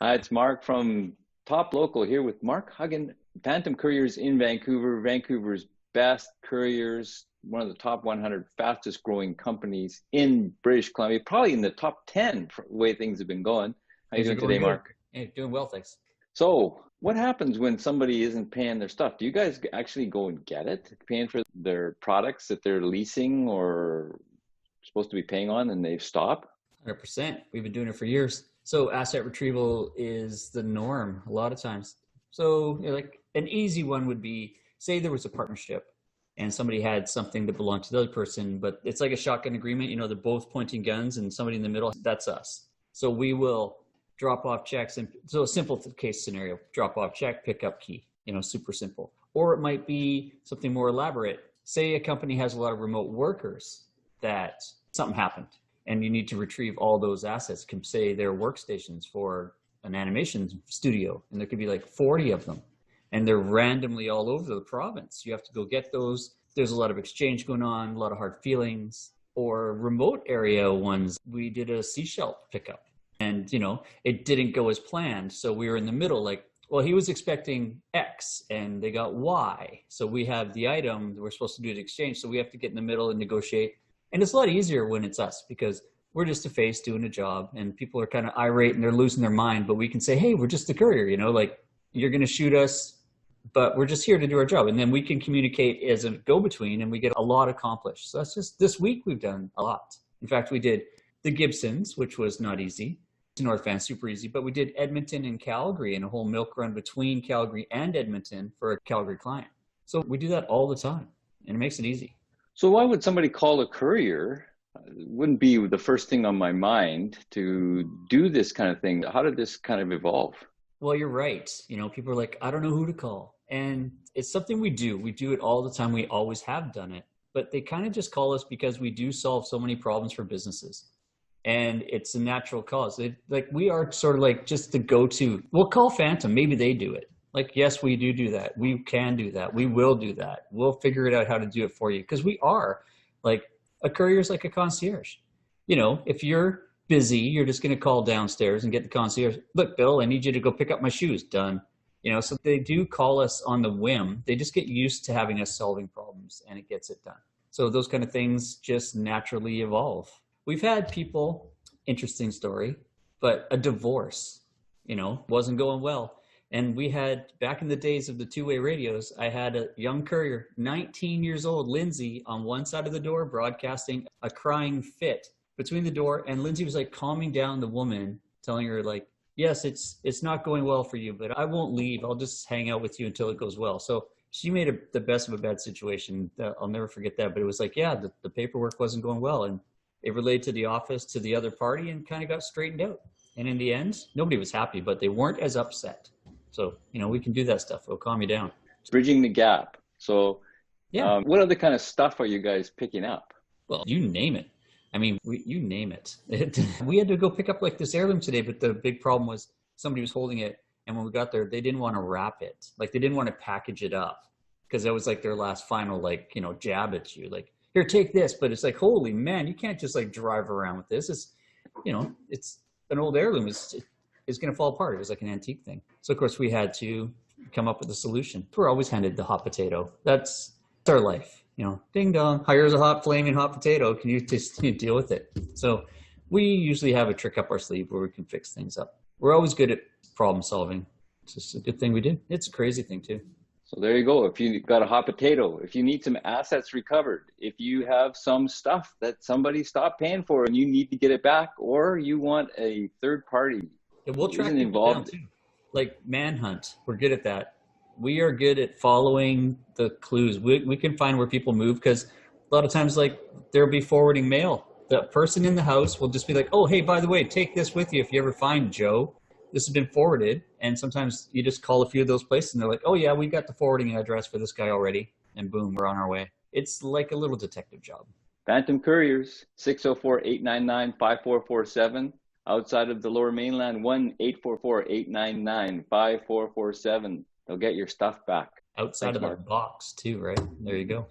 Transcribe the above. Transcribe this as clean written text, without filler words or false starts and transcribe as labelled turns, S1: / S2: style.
S1: Hi, it's Mark from Top Local here with Mark Huggan, Phantom Couriers in Vancouver, Vancouver's best couriers, one of the top 100 fastest growing companies in British Columbia, probably in the top 10 for the way things have been going. How you
S2: Things are
S1: doing
S2: going
S1: today,
S2: good.
S1: Mark?
S2: Hey, doing well, thanks.
S1: So, what happens when somebody isn't paying their stuff? Do you guys actually go and get it, paying for their products that they're leasing or supposed to be paying on and they've stopped?
S2: 100%. We've been doing it for years. So asset retrieval is the norm a lot of times. So like an easy one would be, say there was a partnership and somebody had something that belonged to the other person, but it's like a shotgun agreement. They're both pointing guns and somebody in the middle, that's us. So we will drop off checks. And so a simple case scenario, drop off check, pick up key, super simple. Or it might be something more elaborate. Say a company has a lot of remote workers that something happened and you need to retrieve all those assets. Say their workstations for an animation studio, and there could be like 40 of them, and they're randomly all over the province. You have to go get those. There's a lot of exchange going on, a lot of hard feelings. Or remote area ones, we did a seashell pickup, and it didn't go as planned. So we were in the middle, like, well, he was expecting X and they got Y. So we have the item, we're supposed to do the exchange. So we have to get in the middle and negotiate. And it's a lot easier when it's us because we're just a face doing a job and people are kind of irate and they're losing their mind. But we can say, hey, we're just the courier, like you're going to shoot us, but we're just here to do our job. And then we can communicate as a go-between and we get a lot accomplished. So that's just this week we've done a lot. In fact, we did the Gibsons, which was not easy. North Van, super easy. But we did Edmonton and Calgary and a whole milk run between Calgary and Edmonton for a Calgary client. So we do that all the time and it makes it easy.
S1: So why would somebody call a courier? It wouldn't be the first thing on my mind to do this kind of thing. How did this kind of evolve?
S2: Well, you're right. People are like, I don't know who to call. And it's something we do. We do it all the time. We always have done it. But they kind of just call us because we do solve so many problems for businesses. And it's a natural cause. We are sort of like just the go-to. We'll call Phantom. Maybe they do it. Like, yes, we do that. We can do that. We will do that. We'll figure it out how to do it for you. Because we are like a courier's like a concierge. If you're busy, you're just going to call downstairs and get the concierge. Look, Bill, I need you to go pick up my shoes. Done. So they do call us on the whim. They just get used to having us solving problems and it gets it done. So those kind of things just naturally evolve. We've had people, interesting story, but a divorce, wasn't going well. And we had, back in the days of the two-way radios, I had a young courier, 19 years old, Lindsay, on one side of the door, broadcasting a crying fit between the door. And Lindsay was like calming down the woman, telling her like, yes, it's not going well for you, but I won't leave. I'll just hang out with you until it goes well. So she made the best of a bad situation. I'll never forget that. But it was like, yeah, the paperwork wasn't going well. And it relayed to the office, to the other party, and kind of got straightened out. And in the end, nobody was happy, but they weren't as upset. So, we can do that stuff. It'll calm you down.
S1: Bridging the gap. So
S2: Yeah.
S1: what other kind of stuff are you guys picking up?
S2: Well, you name it. I mean, you name it. We had to go pick up like this heirloom today, but the big problem was somebody was holding it. And when we got there, they didn't want to wrap it. Like they didn't want to package it up because that was like their last final, jab at you. Like, here, take this. But it's like, holy man, you can't just like drive around with this. It's, it's an old heirloom. It's going to fall apart. It was like an antique thing. So of course we had to come up with a solution. We're always handed the hot potato. That's our life. Ding dong, here's a flaming hot potato. Can you just deal with it? So we usually have a trick up our sleeve where we can fix things up. We're always good at problem solving. It's just a good thing we do. It's a crazy thing too.
S1: So there you go. If you got a hot potato, if you need some assets recovered, if you have some stuff that somebody stopped paying for and you need to get it back, or you want a third party,
S2: Yeah, we'll track
S1: isn't
S2: people down
S1: involved.
S2: too. Like manhunt, we're good at that. We are good at following the clues. We can find where people move because a lot of times, like there'll be forwarding mail. The person in the house will just be like, "Oh, hey, by the way, take this with you if you ever find Joe. This has been forwarded." And sometimes you just call a few of those places and they're like, "Oh yeah, we got the forwarding address for this guy already," and boom, we're on our way. It's like a little detective job.
S1: Phantom Couriers, 604-899-5447. Outside of the Lower Mainland, 1-844-899-5447. They'll get your stuff back.
S2: Outside
S1: Thanks,
S2: of the
S1: Mark.
S2: box too, right? There you go.